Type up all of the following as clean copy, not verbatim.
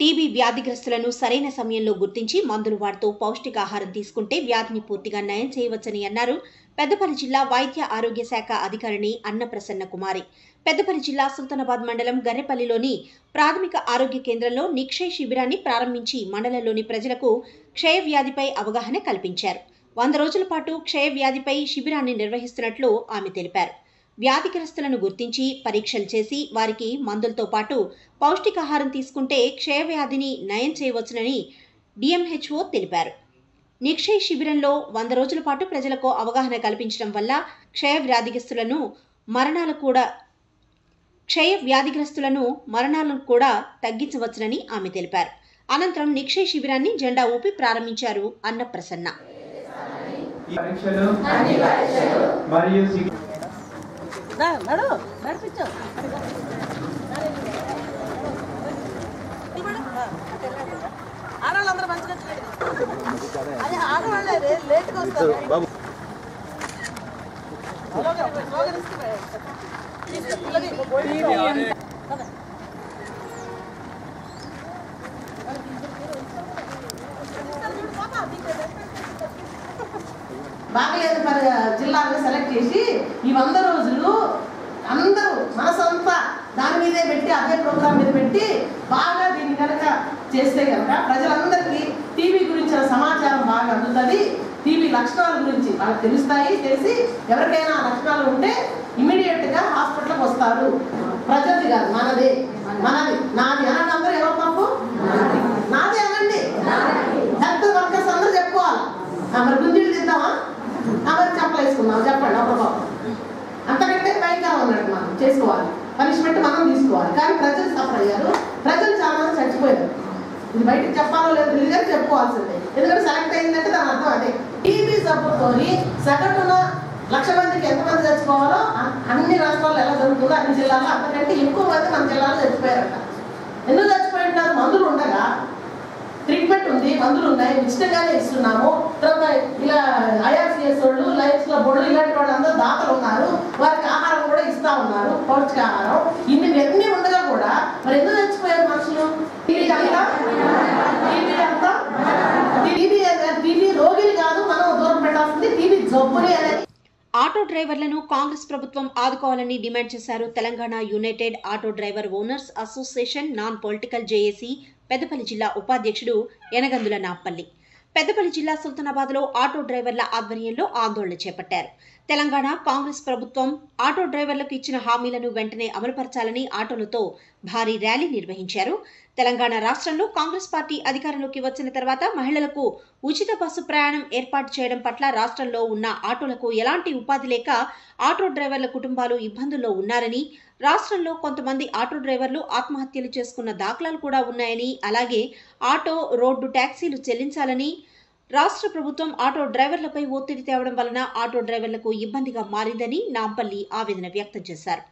TB వ్యాధిగ్రస్తులను సరైన సమయంలో గుర్తించి మందులు వాడుతూ పౌష్టికాహారం తీసుకుంటే వ్యాధిని పూర్తిగా నయం చేయవచ్చని అన్నారు పెద్దపల్లి జిల్లా వైద్య ఆరోగ్య శాఖ అధికారిణి అన్నప్రసన్న కుమారి. పెద్దపల్లి జిల్లా సుల్తానాబాద్ మండలం గర్రెపల్లిలోని ప్రాథమిక ఆరోగ్య కేంద్రంలో నిక్షయ శిబిరాన్ని ప్రారంభించి మండలంలోని ప్రజలకు క్షయ వ్యాధిపై అవగాహన కల్పించారు. 100 రోజుల పాటు క్షయ వ్యాధిపై శిబిరాన్ని నిర్వహిస్తున్నట్లు ఆమె తెలిపారు. వ్యాధిగ్రస్తులను గుర్తించి పరీక్షలు చేసి వారికి మందులతో పాటు పౌష్టికాహారం తీసుకుంటే క్షయ వ్యాధిని నయం చేయవచ్చునని డిఎంహెచ్ఓ తెలిపారు. నిక్షయ శిబిరంలో 100 రోజుల పాటు ప్రజలకు అవగాహన కల్పించడం వల్ల క్షయ వ్యాధిగ్రస్తులను మరణాలను కూడా తగ్గించవచ్చునని ఆమె తెలిపారు. అనంతరం నిక్షయ శిబిరాన్ని జెండా ఊపి ప్రారంభించారు అన్నప్రసన్న. ఆడవాళ్ళందరూ మంచిగా అది ఆడవాళ్ళే లేట్గా వస్తారు. బాగలేదు జిల్లాలో సెలెక్ట్ చేసి ఈ 100 రోజులు అందరూ మనసంతా దాని మీదే పెట్టి అదే ప్రోగ్రామ్ మీద పెట్టి బాగా దీన్ని కనుక చేస్తే కనుక ప్రజలందరికీ టీబీ గురించిన సమాచారం బాగా అందుతుంది. టీబీ లక్షణాల గురించి వాళ్ళకి తెలుస్తాయి. తెలిసి ఎవరికైనా లక్షణాలు ఉంటే ఇమీడియట్గా హాస్పిటల్కి వస్తారు. ప్రజలది కాదు, మనది. నాది అనండి. అందరూ ఎవరు తప్పు? నాదే అనండి. హెల్త్ వర్కర్స్ అందరూ చెప్పుకోవాలి. మరి గుంజీలు తిద్దామా? మరి చెప్పలేసుకుందాం. చెప్పండి ఒక పాపం. అంతకంటే పైగా ఉన్నట్టు మనం చేసుకోవాలి. పనిష్మెంట్ మనం తీసుకోవాలి. కానీ ప్రజలు సఫర్ అయ్యారు. ప్రజలు చాలా మంది చచ్చిపోయారు. ఇది బయటకు చెప్పాలో లేదు తెలియదు, చెప్పుకోవాల్సిందే. ఎందుకంటే సెలెక్ట్ అయిందంటే దాని అర్థం అదే. టీబీ జబ్బుతో సగటున 1,00,000 మందికి ఎంతమంది చచ్చిపోవాలో అన్ని రాష్ట్రాల్లో ఎలా జరుగుతుందో అన్ని జిల్లాల్లో అంతకంటే ఎక్కువ మంది మన జిల్లాలో చచ్చిపోయారట. ఎందుకు చచ్చిపోయింటారు? మందులు ఉండగా. ట్రీట్మెంట్ ఉంది, మందులు ఉన్నాయి, ఉచితంగానే ఇస్తున్నాము. తర్వాత ఇలా ఐఆర్సిఎస్ వాళ్ళు, లైఫ్స్ లో బొళ్ళు ఇలాంటి వాళ్ళు అందరూ దాతలు ఉన్నారు. వారికి ఆహారం కూడా ఇస్తా ఉన్నారు, పౌష్టికాహారం. ఇన్ని ఉండగా కూడా మరి ఎందుకు చచ్చిపోయారు మనుషులు? టీబీ రోగిని కాదు మనం దూరం పెట్టాల్సింది, టీబీ జబ్బుని అనేది. ఆటో డ్రైవర్లను కాంగ్రెస్ ప్రభుత్వం ఆదుకోవాలని డిమాండ్ చేశారు Telangana United auto driver owners association non political JAC Peddapalli జిల్లా ఉపాధ్యక్షుడు యనగందుల నాంపల్లి. పెద్దపల్లి జిల్లా సుల్తానాబాద్లో ఆటో డ్రైవర్ల ఆధ్వర్యంలో ఆందోళన చేపట్టారు. తెలంగాణ కాంగ్రెస్ ప్రభుత్వం ఆటో డ్రైవర్లకు ఇచ్చిన హామీలను వెంటనే అమలుపరచాలని ఆటోలతో భారీ ర్యాలీ నిర్వహించారు. తెలంగాణ రాష్ట్రంలో కాంగ్రెస్ పార్టీ అధికారంలోకి వచ్చిన తర్వాత మహిళలకు ఉచిత బస్సు ప్రయాణం ఏర్పాటు చేయడం పట్ల రాష్ట్రంలో ఉన్న ఆటోలకు ఎలాంటి ఉపాధి లేక ఆటో డ్రైవర్ల కుటుంబాలు ఇబ్బందుల్లో ఉన్నారని, రాష్ట్రంలో కొంతమంది ఆటో డ్రైవర్లు ఆత్మహత్యలు చేసుకున్న దాఖలాలు కూడా ఉన్నాయని, అలాగే ఆటో రోడ్డు ట్యాక్సీలు చెల్లించాలని రాష్ట్ర ప్రభుత్వం ఆటో డ్రైవర్లపై ఒత్తిడి తేవడం వలన ఆటో డ్రైవర్లకు ఇబ్బందిగా మారిందని నాంపల్లి ఆవేదన వ్యక్తం చేశారు.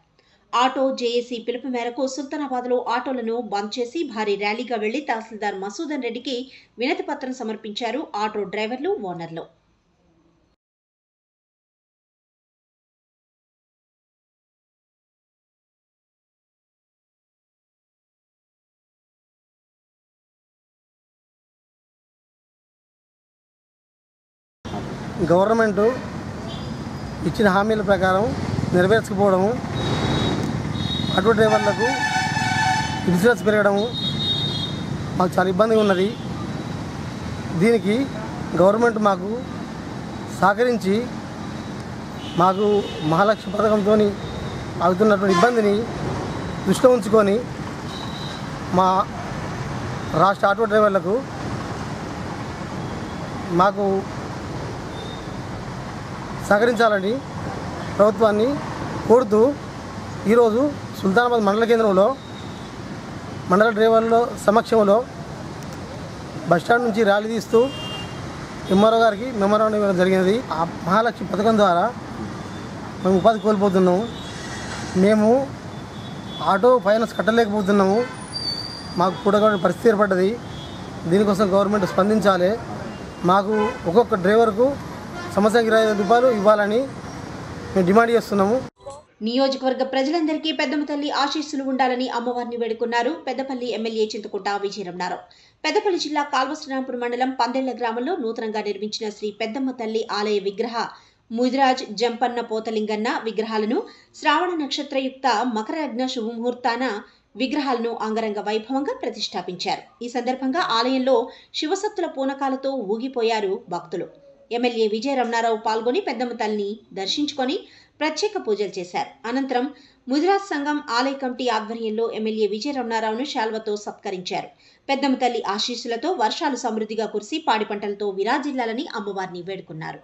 ఆటో జేఏసీ పిలుపు మేరకు సుల్తానాబాద్లో ఆటోలను బంద్ చేసి భారీ ర్యాలీగా వెళ్లి తహసీల్దార్ మసూదన్ రెడ్డికి వినతి పత్రం సమర్పించారు ఆటో డ్రైవర్లు, ఓనర్లు. గవర్నమెంట్ ఇచ్చిన హామీల ప్రకారం నెరవేర్చకపోవడము, ఆటో డ్రైవర్లకు ఇన్సూరెన్స్ పెరగడము మాకు చాలా ఇబ్బందిగా ఉన్నది. దీనికి గవర్నమెంట్ మాకు సహకరించి మాకు మహాలక్ష్మి పథకంతో అవుతున్నటువంటి ఇబ్బందిని దృష్టిలో ఉంచుకొని మా రాష్ట్ర ఆటో డ్రైవర్లకు మాకు సహకరించాలని ప్రభుత్వాన్ని కోరుతూ ఈరోజు సుల్తానాబాద్ మండల కేంద్రంలో మండల డ్రైవర్ల సమక్షంలో బస్టాండ్ నుంచి ర్యాలీ తీస్తూ ఎంఆర్ఓ గారికి మెమోరాండం ఇవ్వడం జరిగినది. ఆ మహాలక్ష్మి పథకం ద్వారా మేము ఉపాధి కోల్పోతున్నాము. మేము ఆటో ఫైనాన్స్ కట్టలేకపోతున్నాము. మాకు కూడగొట్టిన పరిస్థితి ఏర్పడ్డది. దీనికోసం గవర్నమెంట్ స్పందించాలి. మాకు ఒక్కొక్క డ్రైవర్కు సంవత్సరానికి 25,000 రూపాయలు ఇవ్వాలని మేము డిమాండ్ చేస్తున్నాము. నియోజకవర్గ ప్రజలందరికీ పెద్దమ్మ తల్లి ఆశీస్సులు ఉండాలని అమ్మవారిని వేడుకున్నారు పెద్దపల్లి ఎమ్మెల్యే చింతకుంట విజయరమణారావు. పెద్దపల్లి జిల్లా కాల్వశ్రీరాంపూర్ మండలం పందేళ్ల గ్రామంలో నూతనంగా నిర్మించిన శ్రీ పెద్దమ్మ తల్లి ఆలయ విగ్రహ ముదిరాజ్ జంపన్న పోతలింగన్న విగ్రహాలను శ్రావణ నక్షత్రయుక్త మకరలగ్న శుభముహూర్తాన విగ్రహాలను అంగరంగ వైభవంగా ప్రతిష్ఠాపించారు. ఈ సందర్భంగా ఆలయంలో శివసత్తుల పూనకాలతో ఊగిపోయారు భక్తులు. ఎమ్మెల్యే విజయరమణారావు పాల్గొని పెద్దమ్మ తల్లిని దర్శించుకొని ప్రత్యేక పూజలు చేశారు. అనంతరం ముదిరాజ్ సంఘం ఆలయ కమిటీ ఆధ్వర్యంలో ఎమ్మెల్యే విజయరమణారావును శాల్వతో సత్కరించారు. పెద్దమ్మ తల్లి ఆశీస్సులతో వర్షాలు సమృద్ధిగా కురిసి పాడి పంటలతో విరాజిల్లాలని అమ్మవారిని వేడుకున్నారు.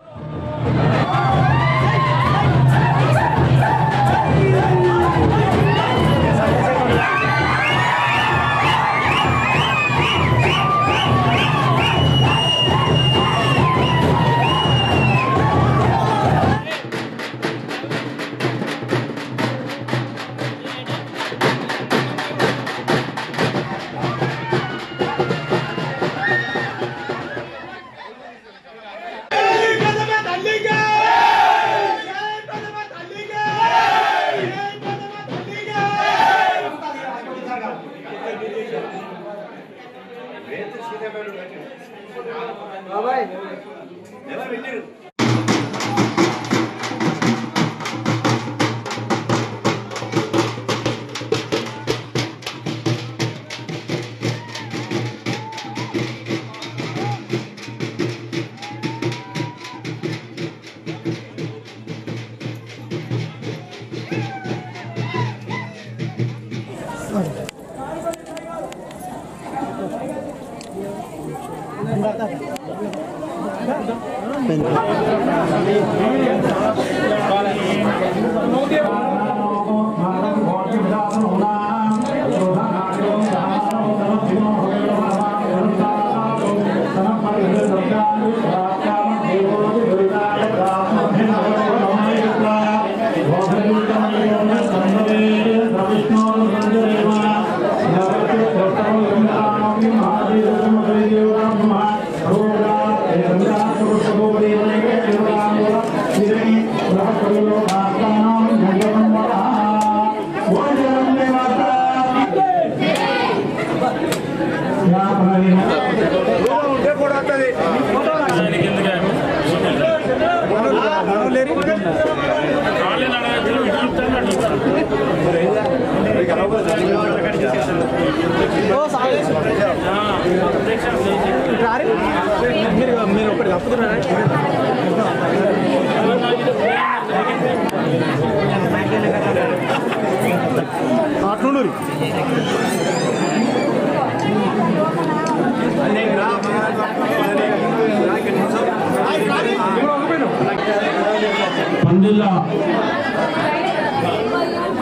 పందిళ్ళ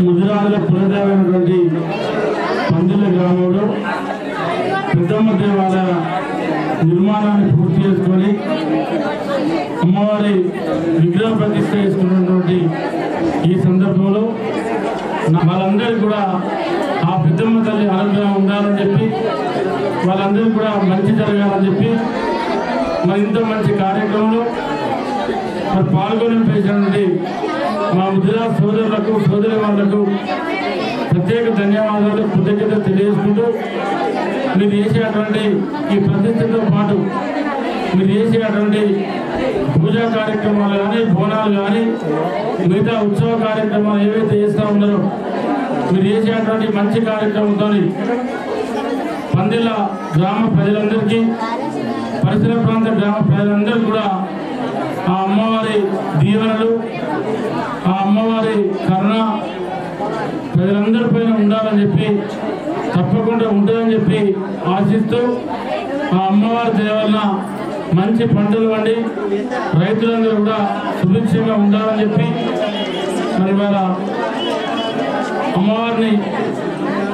ముదిరాజుల పునర్దేవైనటువంటి పందిళ్ళ గ్రామంలో పెద్దమ్మ దేవాలయ నిర్మాణాన్ని పూర్తి చేసుకొని అమ్మవారి విగ్రహ ప్రతిష్ఠ చేసుకున్నటువంటి ఈ సందర్భంలో వాళ్ళందరికీ కూడా ఆ పెద్దమ్మ తల్లి ఆరోగ్యంగా ఉండాలని చెప్పి వాళ్ళందరికీ కూడా మంచి జరగాలని చెప్పి మరి ఇంత మంచి కార్యక్రమంలో మరి పాల్గొని చేసినటువంటి మా ముదిరాజ్ సోదరులకు సోదరి వాళ్ళకు ప్రత్యేక ధన్యవాదాలు కృతజ్ఞత తెలియజేసుకుంటూ మీరు చేసేటువంటి ఈ ప్రతిష్టతో పాటు మీరు చేసేటువంటి పూజా కార్యక్రమాలు కానీ బోనాలు కానీ మిగతా ఉత్సవ కార్యక్రమాలు ఏవైతే చేస్తూ ఉన్నారో మీరు చేసేటువంటి మంచి కార్యక్రమంతో పందిళ్ళ గ్రామ ప్రజలందరికీ పరిసర ప్రాంత గ్రామ ప్రజలందరూ కూడా ఆ అమ్మవారి దీవెనలు ఆ అమ్మవారి కరుణ ప్రజలందరిపైన ఉండాలని చెప్పి తప్పకుండా ఉంటుందని చెప్పి ఆశిస్తూ ఆ అమ్మవారి దయ వలన మంచి పంటలు పండి రైతులందరూ కూడా సుభిక్షంగా ఉండాలని చెప్పి మరి వాళ్ళ అమ్మవారిని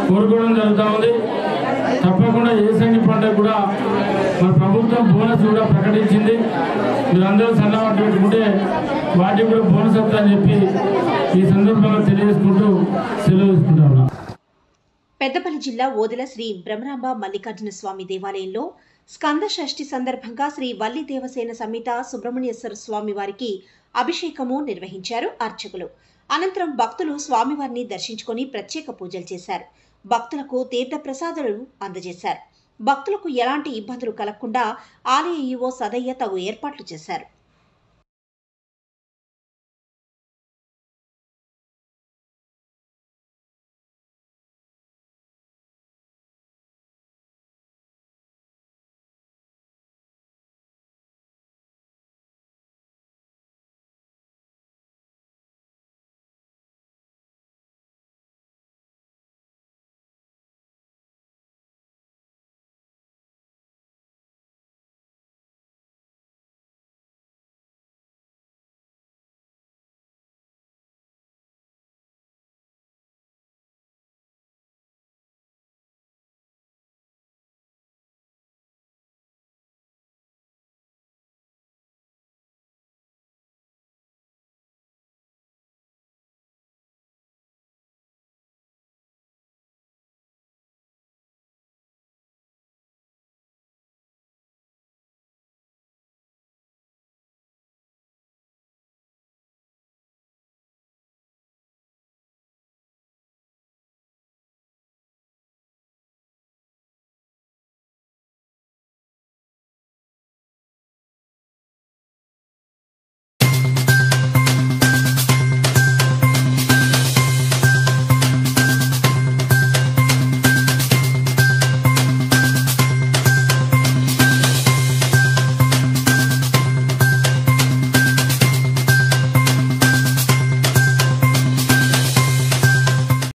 కోరుకోవడం జరుగుతూ ఉంది. తప్పకుండా ఏసంగి పంట కూడా మన ప్రభుత్వం బోనస్ కూడా ప్రకటించింది. మీరందరూ సన్నవాటు పెట్టుకుంటే వాటికి కూడా బోనస్ వస్తుందని చెప్పి ఈ సందర్భంగా తెలియజేసుకుంటూ సెలవు తీసుకుంటాం. పెద్దపల్లి జిల్లా ఓదెల శ్రీ బ్రహ్మరాంబ మల్లికార్జున స్వామి దేవాలయంలో స్కంద షష్ఠి సందర్భంగా శ్రీ వల్లి దేవసేన సమేత సుబ్రహ్మణ్యేశ్వర స్వామి వారికి అభిషేకము నిర్వహించారు అర్చకులు. అనంతరం భక్తులు స్వామివారిని దర్శించుకొని ప్రత్యేక పూజలు చేశారు. భక్తులకు తీర్థ ప్రసాదాలు అందజేశారు. భక్తులకు ఎలాంటి ఇబ్బందులు కలగకుండా ఆలయ ఈవో సదయ్య తగు ఏర్పాట్లు చేశారు.